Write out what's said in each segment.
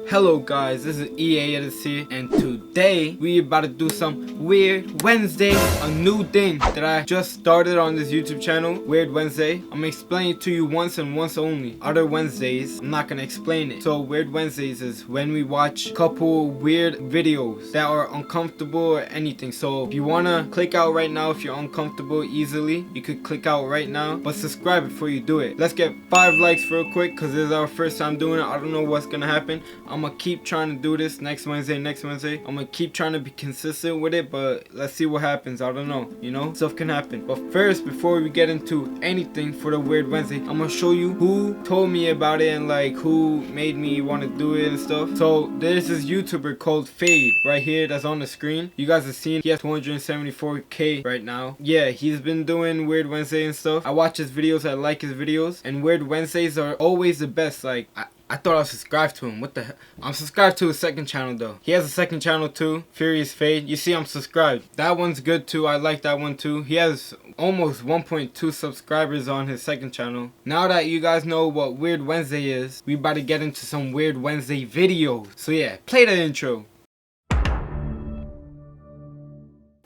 Hello guys, this is EA and today we about to do some Weird Wednesday, a new thing that I just started on this YouTube channel, Weird Wednesday. I'm gonna explain it to you once and once only. Other Wednesdays, I'm not gonna explain it. So Weird Wednesdays is when we watch a couple weird videos that are uncomfortable or anything. So if you wanna click out right now, if you're uncomfortable easily, you could click out right now, but subscribe before you do it. Let's get 5 likes real quick because this is our first time doing it. I don't know what's gonna happen. I'm gonna keep trying to do this next Wednesday. I'm gonna keep trying to be consistent with it, but let's see what happens. I don't know, you know, stuff can happen. But first, before we get into anything for the Weird Wednesday, I'm gonna show you who told me about it and like who made me want to do it and stuff. So there's this YouTuber called Fade right here that's on the screen. You guys have seen he has 274k right now. Yeah, he's been doing Weird Wednesday and stuff. I watch his videos, I like his videos, and Weird Wednesdays are always the best. Like I thought I was subscribed to him. What the hell? I'm subscribed to his second channel though. He has a second channel too, Furious Fade. You see I'm subscribed. That one's good too. I like that one too. He has almost 1.2 subscribers on his second channel. Now that you guys know what Weird Wednesday is, we about to get into some Weird Wednesday videos. So yeah, play the intro.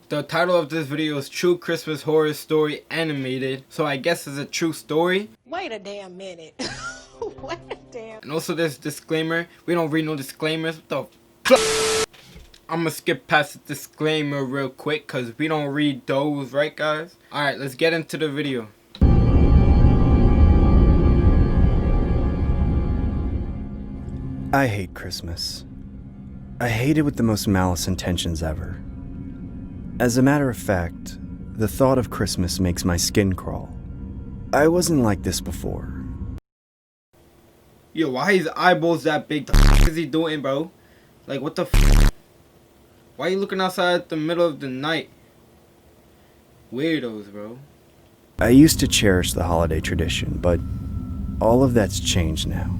The title of this video is True Christmas Horror Story Animated. So I guess it's a true story. Wait a damn minute. Wait a damn. And also there's disclaimer. We don't read no disclaimers. What the fuck? I'm gonna skip past the disclaimer real quick because we don't read those, right guys? Alright, let's get into the video. I hate Christmas. I hate it with the most malice intentions ever. As a matter of fact, the thought of Christmas makes my skin crawl. I wasn't like this before. Yo, why his eyeballs that big? The f is he doing, bro? Like, what the f? Why you looking outside at the middle of the night? Weirdos, bro. I used to cherish the holiday tradition, but all of that's changed now.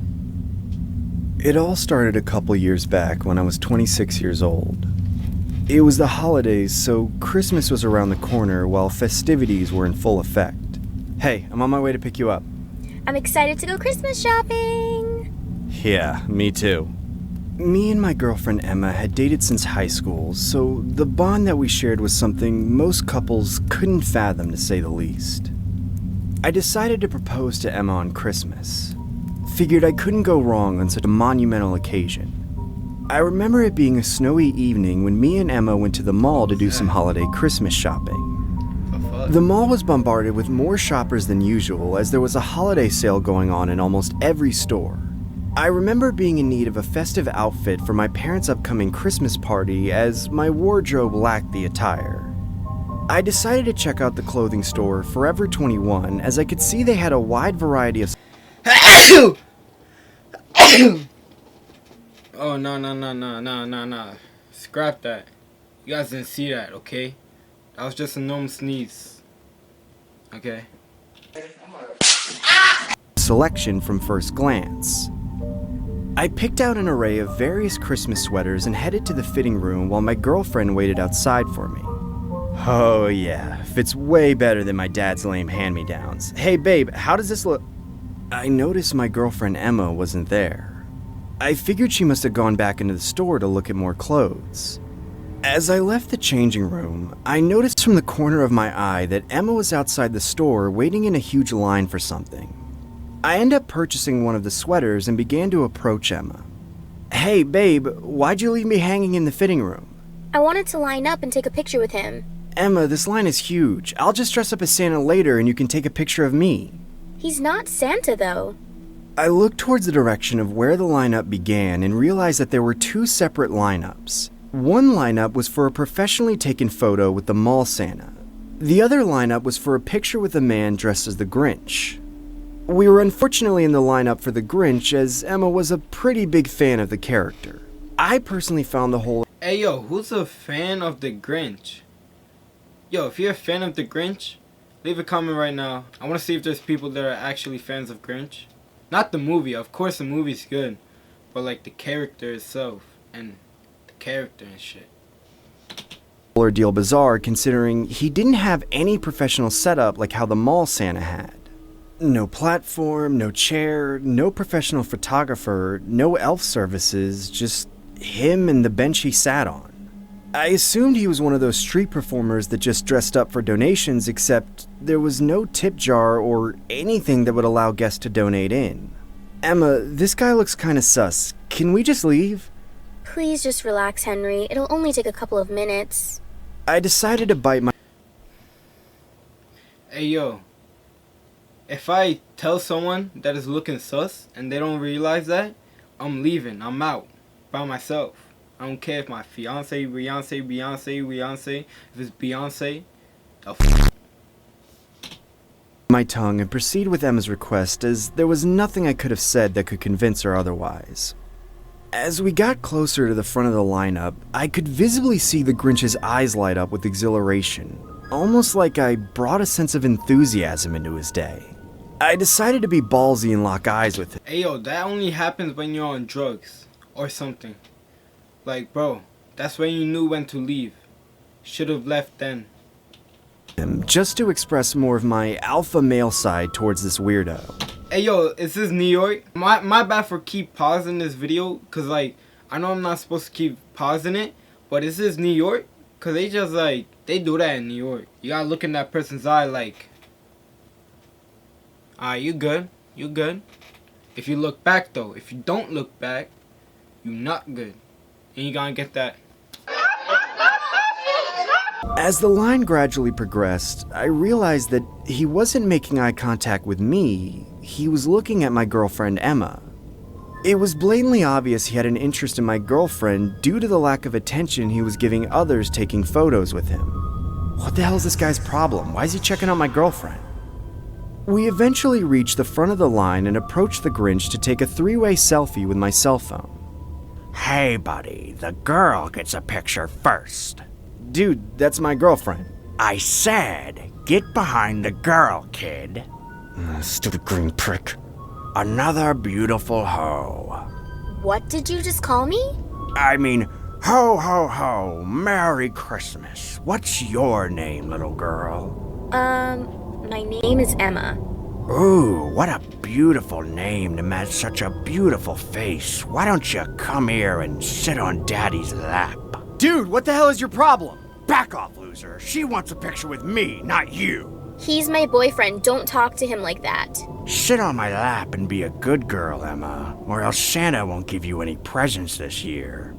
It all started a couple years back when I was 26 years old. It was the holidays, so Christmas was around the corner while festivities were in full effect. Hey, I'm on my way to pick you up. I'm excited to go Christmas shopping! Yeah, me too. Me and my girlfriend Emma had dated since high school, so the bond that we shared was something most couples couldn't fathom, to say the least. I decided to propose to Emma on Christmas. Figured I couldn't go wrong on such a monumental occasion. I remember it being a snowy evening when me and Emma went to the mall to do some holiday Christmas shopping. The mall was bombarded with more shoppers than usual as there was a holiday sale going on in almost every store. I remember being in need of a festive outfit for my parents' upcoming Christmas party as my wardrobe lacked the attire. I decided to check out the clothing store Forever 21 as I could see they had a wide variety of Oh, no. Scrap that. You guys didn't see that, okay? That was just a normal sneeze. Okay? selection from first glance. I picked out an array of various Christmas sweaters and headed to the fitting room while my girlfriend waited outside for me. Oh yeah, fits way better than my dad's lame hand-me-downs. Hey babe, how does this look? I noticed my girlfriend Emma wasn't there. I figured she must have gone back into the store to look at more clothes. As I left the changing room, I noticed from the corner of my eye that Emma was outside the store waiting in a huge line for something. I ended up purchasing one of the sweaters and began to approach Emma. Hey babe, why'd you leave me hanging in the fitting room? I wanted to line up and take a picture with him. Emma, this line is huge. I'll just dress up as Santa later and you can take a picture of me. He's not Santa, though. I looked towards the direction of where the lineup began and realized that there were two separate lineups. One lineup was for a professionally taken photo with the mall Santa. The other lineup was for a picture with a man dressed as the Grinch. We were unfortunately in the lineup for the Grinch as Emma was a pretty big fan of the character. I personally found the whole... Hey yo, who's a fan of the Grinch? Yo, if you're a fan of the Grinch, leave a comment right now. I want to see if there's people that are actually fans of Grinch. Not the movie, of course the movie's good, but like the character itself and the character and shit. Ordeal bizarre considering he didn't have any professional setup like how the mall Santa had. No platform, no chair, no professional photographer, no elf services, just him and the bench he sat on. I assumed he was one of those street performers that just dressed up for donations, except there was no tip jar or anything that would allow guests to donate in. Emma, this guy looks kinda sus. Can we just leave? Please just relax, Henry. It'll only take a couple of minutes. I decided to bite my... Hey yo, if I tell someone that is looking sus and they don't realize that, I'm leaving. I'm out by myself. I don't care if my fiance, Beyonce, if it's Beyonce, my tongue and proceed with Emma's request, as there was nothing I could have said that could convince her otherwise. As we got closer to the front of the lineup, I could visibly see the Grinch's eyes light up with exhilaration, almost like I brought a sense of enthusiasm into his day. I decided to be ballsy and lock eyes with him. Hey yo, that only happens when you're on drugs or something. Like bro, that's when you knew when to leave. Should have left then. Just to express more of my alpha male side towards this weirdo. Hey yo, is this New York? My bad for keep pausing this video, cause like I know I'm not supposed to keep pausing it, but is this New York? Cause they just like they do that in New York. You gotta look in that person's eye like, you good, you good. If you look back though, if you don't look back, you not good, and you gonna get that. As the line gradually progressed, I realized that he wasn't making eye contact with me, he was looking at my girlfriend Emma. It was blatantly obvious he had an interest in my girlfriend due to the lack of attention he was giving others taking photos with him. What the hell is this guy's problem? Why is he checking out my girlfriend? We eventually reached the front of the line and approached the Grinch to take a three-way selfie with my cell phone. Hey buddy, the girl gets a picture first. Dude, that's my girlfriend. I said, get behind the girl, kid. Stupid green prick. Another beautiful hoe. What did you just call me? I mean, ho ho ho, Merry Christmas. What's your name, little girl? My name is Emma. Ooh, what a beautiful name to match such a beautiful face. Why don't you come here and sit on Daddy's lap? Dude, what the hell is your problem? Back off, loser. She wants a picture with me, not you. He's my boyfriend. Don't talk to him like that. Sit on my lap and be a good girl, Emma, or else Santa won't give you any presents this year.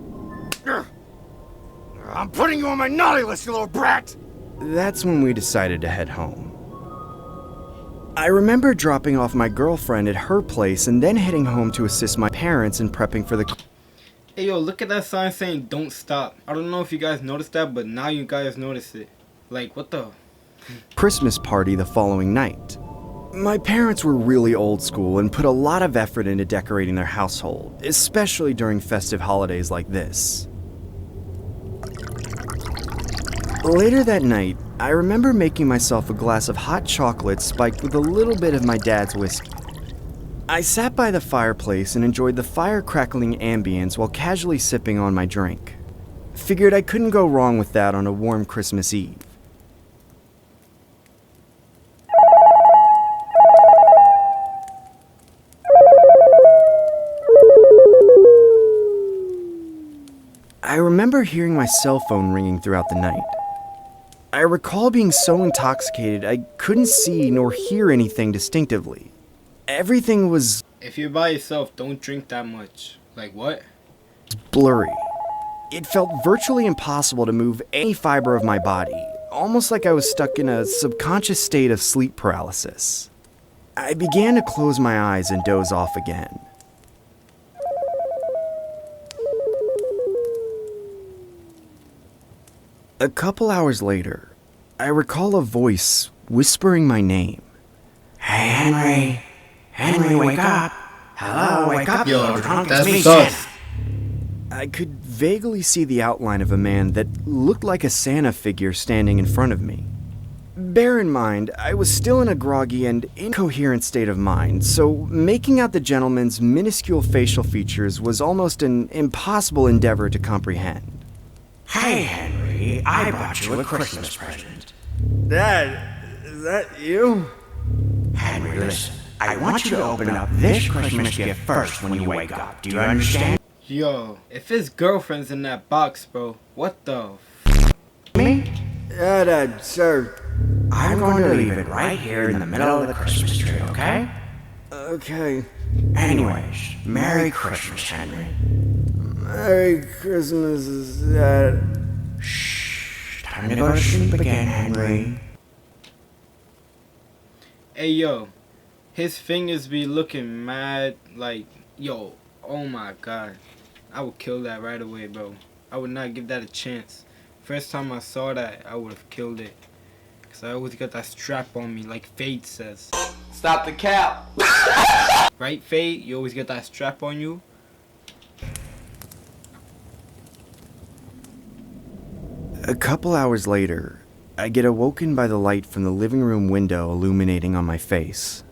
I'm putting you on my naughty list, you little brat! That's when we decided to head home. I remember dropping off my girlfriend at her place and then heading home to assist my parents in prepping for the... Hey yo, look at that sign saying don't stop. I don't know if you guys noticed that, but now you guys notice it. Like, what the... Christmas party the following night. My parents were really old school and put a lot of effort into decorating their household, especially during festive holidays like this. Later that night, I remember making myself a glass of hot chocolate spiked with a little bit of my dad's whiskey. I sat by the fireplace and enjoyed the fire crackling ambience while casually sipping on my drink. Figured I couldn't go wrong with that on a warm Christmas Eve. I remember hearing my cell phone ringing throughout the night. I recall being so intoxicated I couldn't see nor hear anything distinctively. Everything was If you're by yourself, don't drink that much. Like what? blurry. It felt virtually impossible to move any fiber of my body, almost like I was stuck in a subconscious state of sleep paralysis. I began to close my eyes and doze off again. A couple hours later, I recall a voice whispering my name. Hey, Henry. Henry, wake up. Hello, wake up, you little drunk. It's me, sus. Santa. I could vaguely see the outline of a man that looked like a Santa figure standing in front of me. Bear in mind, I was still in a groggy and incoherent state of mind, so making out the gentleman's minuscule facial features was almost an impossible endeavor to comprehend. Hey, Henry, I bought you a Christmas present. Dad, is that you? Henry, listen. I want you to open up this Christmas gift first when you wake up. Do you understand Yo, if his girlfriend's in that box, bro, what the me? Sir. I'm going to leave it right here in the middle of the Christmas tree, okay? Okay. Anyways, Merry Christmas, Henry. Merry Christmas, Shh. Time to go to sleep again, Henry. Hey yo, his fingers be looking mad like, yo, oh my god. I would kill that right away, bro. I would not give that a chance. First time I saw that, I would have killed it. Cause I always got that strap on me, like Fade says. Stop the cap. Right, Fade? You always get that strap on you? A couple hours later, I get awoken by the light from the living room window illuminating on my face.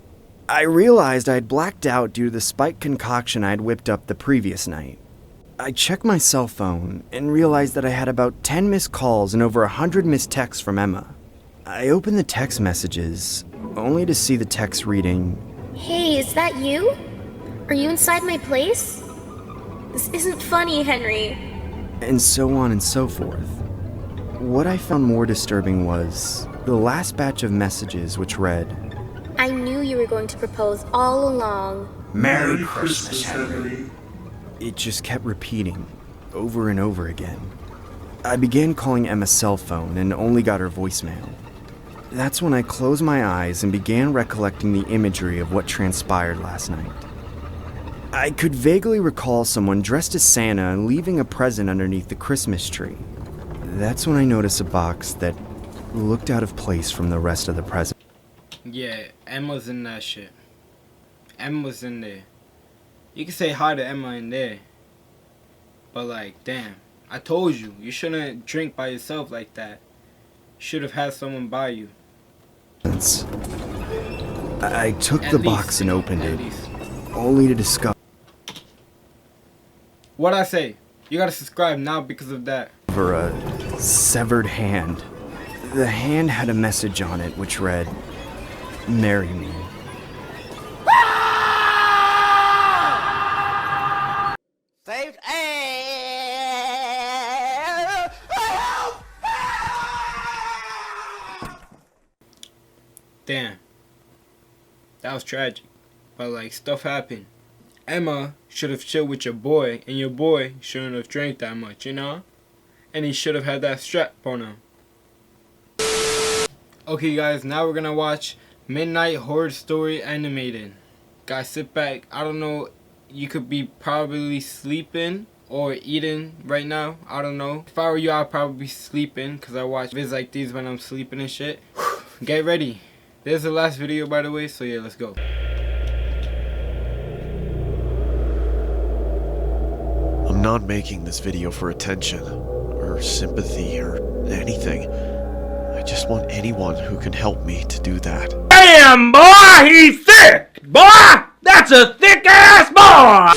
I realized I'd blacked out due to the spiked concoction I'd whipped up the previous night. I checked my cell phone and realized that I had about 10 missed calls and over 100 missed texts from Emma. I opened the text messages, only to see the text reading, Hey, is that you? Are you inside my place? This isn't funny, Henry. and so on and so forth. What I found more disturbing was the last batch of messages, which read, I knew you were going to propose all along. Merry Christmas, Henry. It just kept repeating, over and over again. I began calling Emma's cell phone and only got her voicemail. That's when I closed my eyes and began recollecting the imagery of what transpired last night. I could vaguely recall someone dressed as Santa and leaving a present underneath the Christmas tree. That's when I noticed a box that looked out of place from the rest of the present. Yeah, Emma's in that shit. Emma's in there. You can say hi to Emma in there. But like, damn. I told you, you shouldn't drink by yourself like that. You should have had someone by you. I took At the least, box and opened at it, least. only to discover What'd I say? You gotta subscribe now because of that. a severed hand. The hand had a message on it which read, "Marry me." Saved. Damn. That was tragic. But like, stuff happened. Emma should have chilled with your boy, and your boy shouldn't have drank that much, you know? And he should have had that strap on him. Okay guys, now we're gonna watch Midnight Horror Story Animated. Guys, sit back. I don't know, you could be probably sleeping or eating right now. I don't know. If I were you, I'd probably be sleeping because I watch vids like these when I'm sleeping and shit. Get ready. There's the last video, by the way, so yeah, let's go. I'm not making this video for attention, or sympathy, or anything. I just want anyone who can help me to do that. Damn, boy, he's thick. Boy, that's a thick ass boy.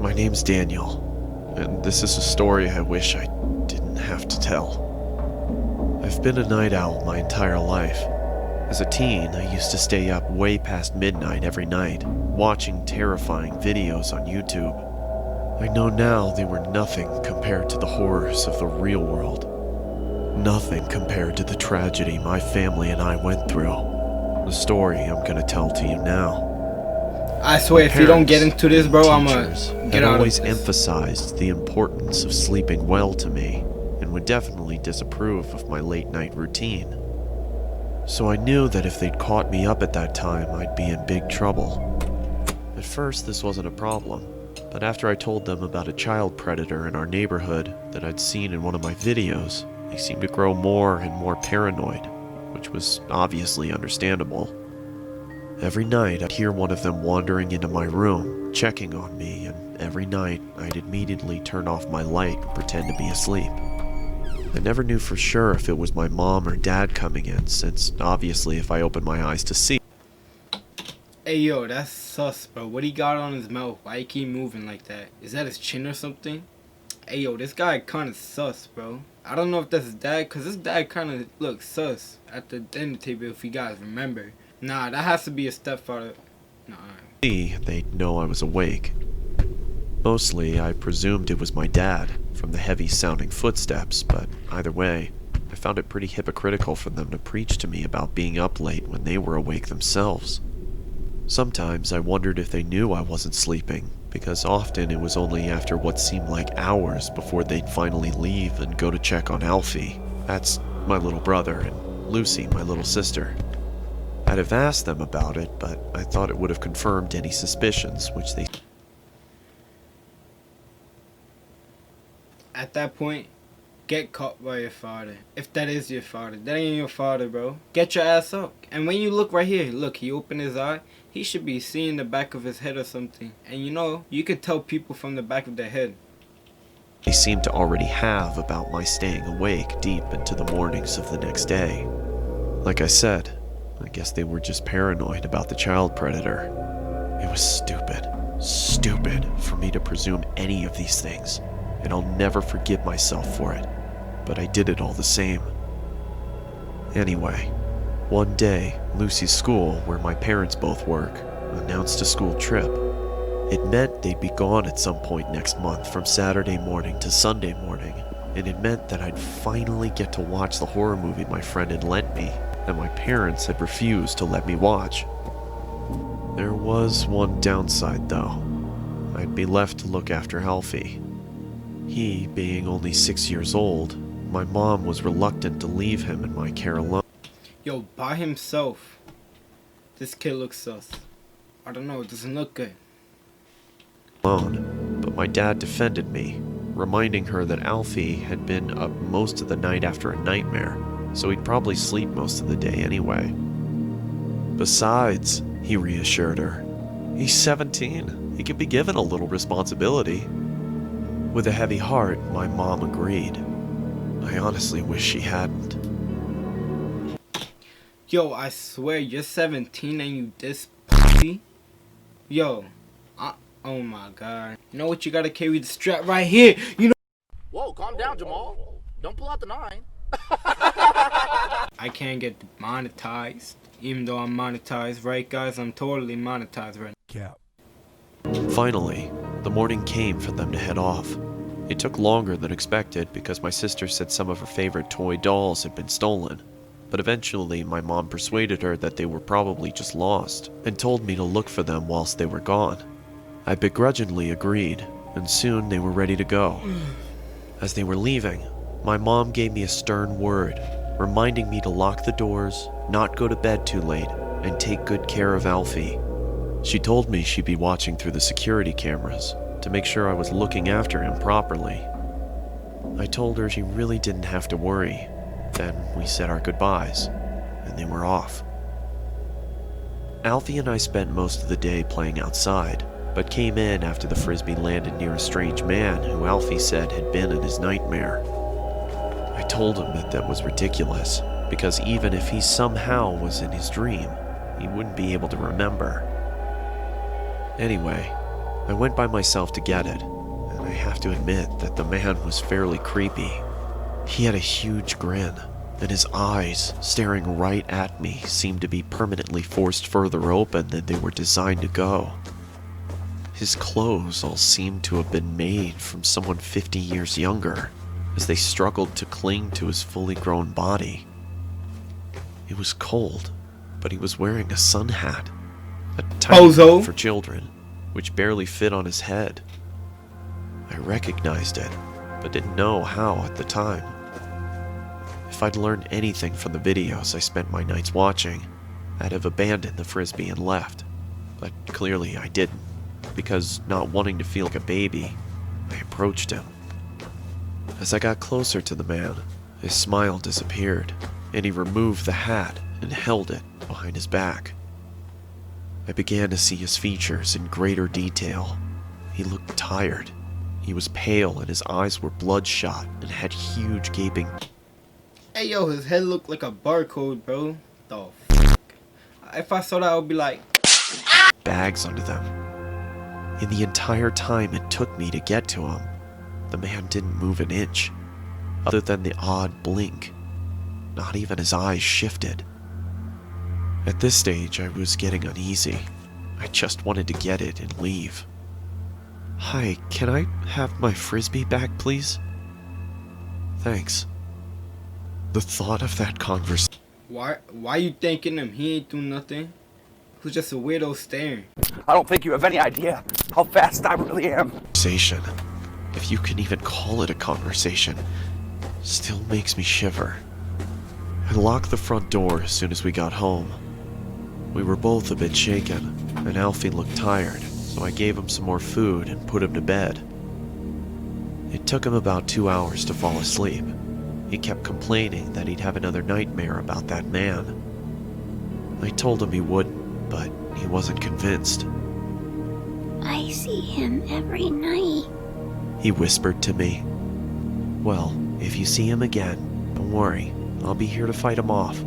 My name's Daniel, and this is a story I wish I didn't have to tell. I've been a night owl my entire life. As a teen, I used to stay up way past midnight every night, watching terrifying videos on YouTube. I know now they were nothing compared to the horrors of the real world. Nothing compared to the tragedy my family and I went through. The story I'm gonna tell to you now. I swear, if you don't get into this, bro, I'm Teachers gonna had get out always of this. emphasized the importance of sleeping well to me, and would definitely disapprove of my late night routine. So I knew that if they'd caught me up at that time, I'd be in big trouble. At first, this wasn't a problem, but after I told them about a child predator in our neighborhood that I'd seen in one of my videos, they seemed to grow more and more paranoid, which was obviously understandable. Every night, I'd hear one of them wandering into my room, checking on me, and every night, I'd immediately turn off my light and pretend to be asleep. I never knew for sure if it was my mom or dad coming in, since obviously if I opened my eyes to see... Hey yo, that's sus, bro. What he got on his mouth? Why he keep moving like that? Is that his chin or something? Hey yo, this guy kinda sus, bro. I don't know if that's his dad, cause his dad kinda looks sus at the dinner table if you guys remember. Nah, that has to be a stepfather. Nah. They'd know I was awake. Mostly, I presumed it was my dad from the heavy-sounding footsteps, but either way, I found it pretty hypocritical for them to preach to me about being up late when they were awake themselves. Sometimes I wondered if they knew I wasn't sleeping, because often it was only after what seemed like hours before they'd finally leave and go to check on Alfie. That's my little brother, and Lucy, my little sister. I'd have asked them about it, but I thought it would have confirmed any suspicions, which they... At that point, get caught by your father. If that is your father. That ain't your father, bro. Get your ass up. And when you look right here, look, he opened his eye. He should be seeing the back of his head or something. And you know, you could tell people from the back of their head. They seemed to already have about my staying awake deep into the mornings of the next day. Like I said, I guess they were just paranoid about the child predator. It was stupid for me to presume any of these things, and I'll never forgive myself for it, but I did it all the same. Anyway, one day, Lucy's school, where my parents both work, announced a school trip. It meant they'd be gone at some point next month from Saturday morning to Sunday morning, and it meant that I'd finally get to watch the horror movie my friend had lent me, that my parents had refused to let me watch. There was one downside, though. I'd be left to look after Alfie. He, being only 6 years old, my mom was reluctant to leave him in my care alone. Yo, by himself. This kid looks sus. I don't know, it doesn't look good. But my dad defended me, reminding her that Alfie had been up most of the night after a nightmare, so he'd probably sleep most of the day anyway. Besides, he reassured her, he's 17. He can be given a little responsibility. With a heavy heart, my mom agreed. I honestly wish she hadn't. Yo, I swear, you're 17 and you this pussy? Yo, oh my god. You know what? You gotta carry the strap right here. You know. Whoa, calm down, Jamal. Don't pull out the 9. I can't get monetized, even though I'm monetized, right, guys? I'm totally monetized right now. Finally, the morning came for them to head off. It took longer than expected because my sister said some of her favorite toy dolls had been stolen. But eventually, my mom persuaded her that they were probably just lost and told me to look for them whilst they were gone. I begrudgingly agreed, and soon they were ready to go. As they were leaving, my mom gave me a stern word, reminding me to lock the doors, not go to bed too late, and take good care of Alfie. She told me she'd be watching through the security cameras to make sure I was looking after him properly. I told her she really didn't have to worry. Then we said our goodbyes, and they were off. Alfie and I spent most of the day playing outside, but came in after the frisbee landed near a strange man who Alfie said had been in his nightmare. I told him that was ridiculous, because even if he somehow was in his dream, he wouldn't be able to remember. Anyway, I went by myself to get it, and I have to admit that the man was fairly creepy. He had a huge grin, and his eyes, staring right at me, seemed to be permanently forced further open than they were designed to go. His clothes all seemed to have been made from someone 50 years younger, as they struggled to cling to his fully grown body. It was cold, but he was wearing a sun hat, a tiny Bozo. one for children, which barely fit on his head. I recognized it, but didn't know how at the time. If I'd learned anything from the videos I spent my nights watching, I'd have abandoned the frisbee and left. But clearly I didn't, because not wanting to feel like a baby, I approached him. As I got closer to the man, his smile disappeared, and he removed the hat and held it behind his back. I began to see his features in greater detail. He looked tired. He was pale and his eyes were bloodshot and had huge gaping... Hey yo, his head looked like a barcode, bro. The f***? If I saw that, I would be like... bags under them. In the entire time it took me to get to him, The man didn't move an inch, other than the odd blink. Not even his eyes shifted. At this stage, I was getting uneasy. I just wanted to get it and leave. Hi, can I have my frisbee back, please? Thanks. The thought of that conversation. Why you thanking him? He ain't do nothing. He was just a weirdo staring. I don't think you have any idea how fast I really am. Conversation, if you can even call it a conversation, still makes me shiver. I locked the front door as soon as we got home. We were both a bit shaken, and Alfie looked tired, so I gave him some more food and put him to bed. It took him about 2 hours to fall asleep. He kept complaining that he'd have another nightmare about that man. I told him he wouldn't, but he wasn't convinced. I see him every night. He whispered to me. Well, if you see him again, don't worry, I'll be here to fight him off.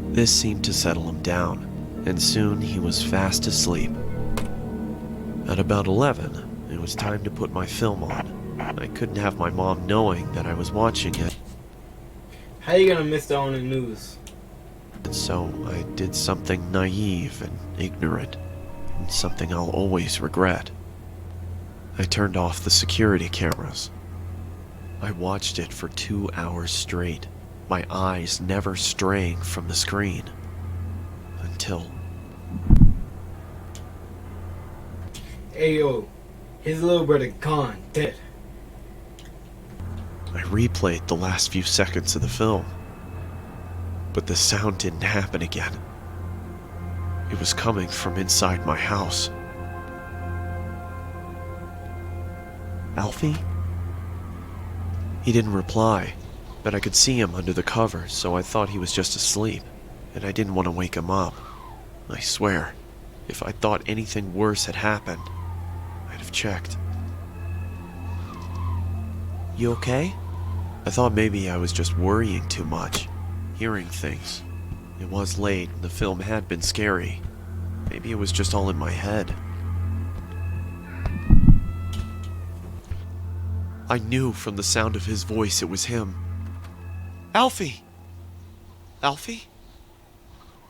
This seemed to settle him down, and soon he was fast asleep. At about 11, it was time to put my film on. I couldn't have my mom knowing that I was watching it. How you gonna miss that on the news? And so I did something naive and ignorant, and something I'll always regret. I turned off the security cameras. I watched it for 2 hours straight, my eyes never straying from the screen. Until... Hey yo, his little brother gone, dead. I replayed the last few seconds of the film, but the sound didn't happen again. It was coming from inside my house. Alfie? He didn't reply, but I could see him under the covers, so I thought he was just asleep, and I didn't want to wake him up. I swear, if I thought anything worse had happened, I'd have checked. You okay? I thought maybe I was just worrying too much, hearing things. It was late, and the film had been scary. Maybe it was just all in my head. I knew from the sound of his voice it was him. Alfie! Alfie?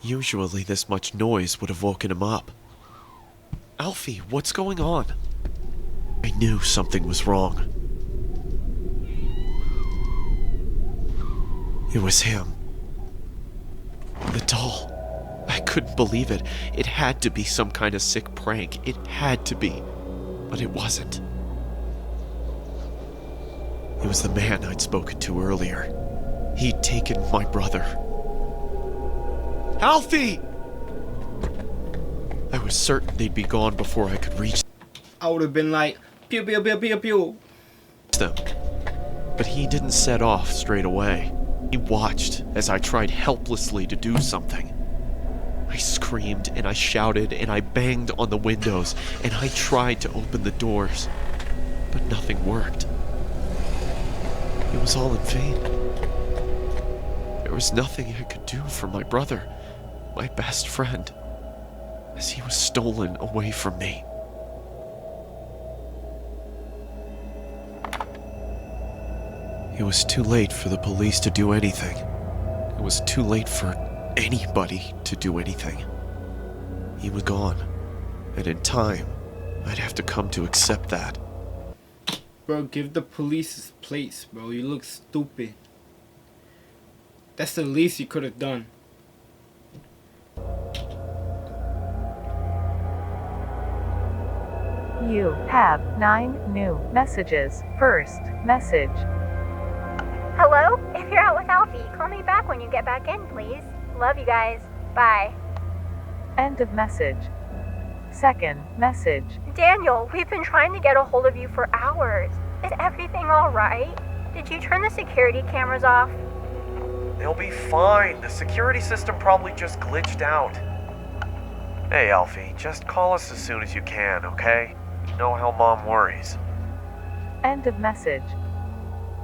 Usually this much noise would have woken him up. Alfie, what's going on? I knew something was wrong. It was him. The doll. I couldn't believe it. It had to be some kind of sick prank. It had to be. But it wasn't. It was the man I'd spoken to earlier. He'd taken my brother. Alfie! I was certain they'd be gone before I could reach I would have been like, pew pew pew pew pew. them. But he didn't set off straight away. He watched as I tried helplessly to do something. I screamed and I shouted and I banged on the windows and I tried to open the doors, but nothing worked. It was all in vain. There was nothing I could do for my brother, my best friend, as he was stolen away from me. It was too late for the police to do anything. It was too late for anybody to do anything. He was gone, and in time, I'd have to come to accept that. Bro, give the police his place, bro. You look stupid. That's the least you could have done. You have 9 new messages. First message. Hello? If you're out with Alfie, call me back when you get back in, please. Love you guys. Bye. End of message. Second message. Daniel, we've been trying to get a hold of you for hours. Is everything alright? Did you turn the security cameras off? They'll be fine. The security system probably just glitched out. Hey, Alfie, just call us as soon as you can, okay? You know how Mom worries. End of message.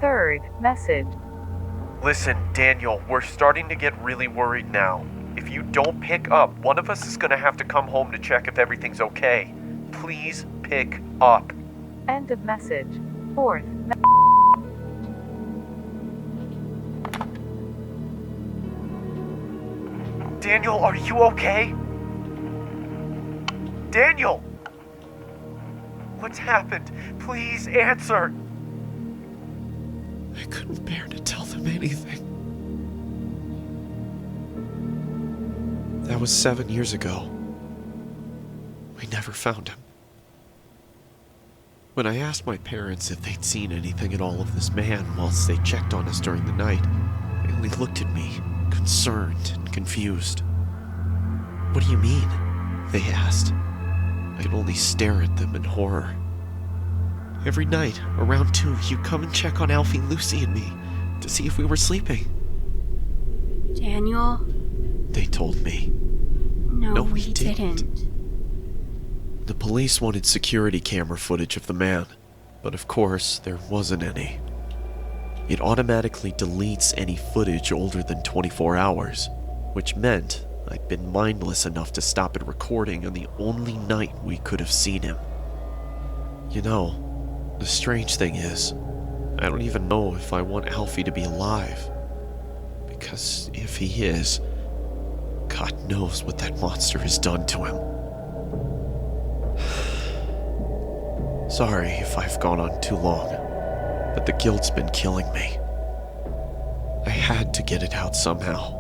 Third message. Listen, Daniel, we're starting to get really worried now. If you don't pick up, one of us is gonna have to come home to check if everything's okay. Please pick up. End of message. Fourth, Daniel, are you okay? Daniel! What's happened? Please answer! I couldn't bear to tell them anything. That was 7 years ago. We never found him. When I asked my parents if they'd seen anything at all of this man whilst they checked on us during the night, they only looked at me, concerned and confused. What do you mean? They asked. I could only stare at them in horror. Every night, around 2, you'd come and check on Alfie, Lucy, and me to see if we were sleeping. Daniel? They told me. No, we didn't. The police wanted security camera footage of the man, but of course, there wasn't any. It automatically deletes any footage older than 24 hours, which meant I'd been mindless enough to stop it recording on the only night we could have seen him. You know, the strange thing is, I don't even know if I want Alfie to be alive. Because if he is, God knows what that monster has done to him. Sorry if I've gone on too long, but the guilt's been killing me. I had to get it out somehow.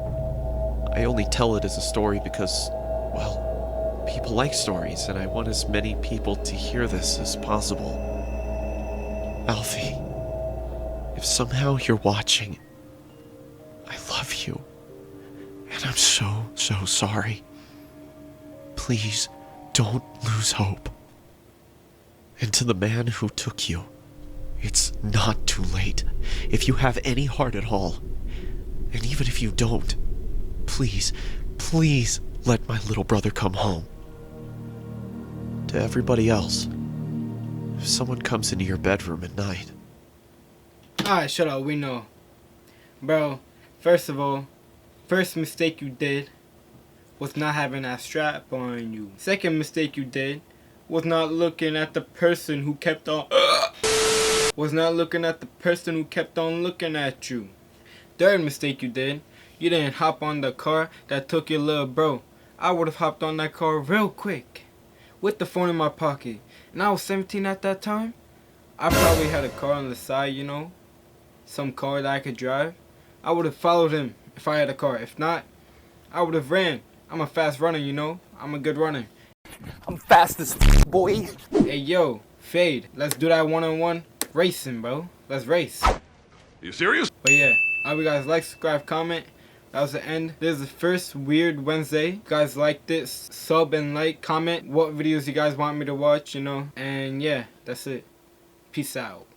I only tell it as a story because, well, people like stories, and I want as many people to hear this as possible. Alfie, if somehow you're watching, I love you, and I'm so sorry. Please, don't lose hope. And to the man who took you, it's not too late. If you have any heart at all, and even if you don't, please let my little brother come home. To everybody else, if someone comes into your bedroom at night... Alright, shut up, we know. Bro, first of all, first mistake you did was not having that strap on you. Second mistake you did was not looking at the person who kept on looking at you. Third mistake you did, you didn't hop on the car that took your little bro. I would have hopped on that car real quick with the phone in my pocket. And I was 17 at that time. I probably had a car on the side, you know, some car that I could drive. I would have followed him if I had a car. If not, I would have ran. I'm a fast runner, you know. I'm a good runner. I'm fast as boy. Hey, yo, Fade. Let's do that one-on-one racing, bro. Let's race. You serious? But yeah, I hope you guys like, subscribe, comment. That was the end. This is the first Weird Wednesday. If you guys like this, sub and like, comment what videos you guys want me to watch, you know. And yeah, that's it. Peace out.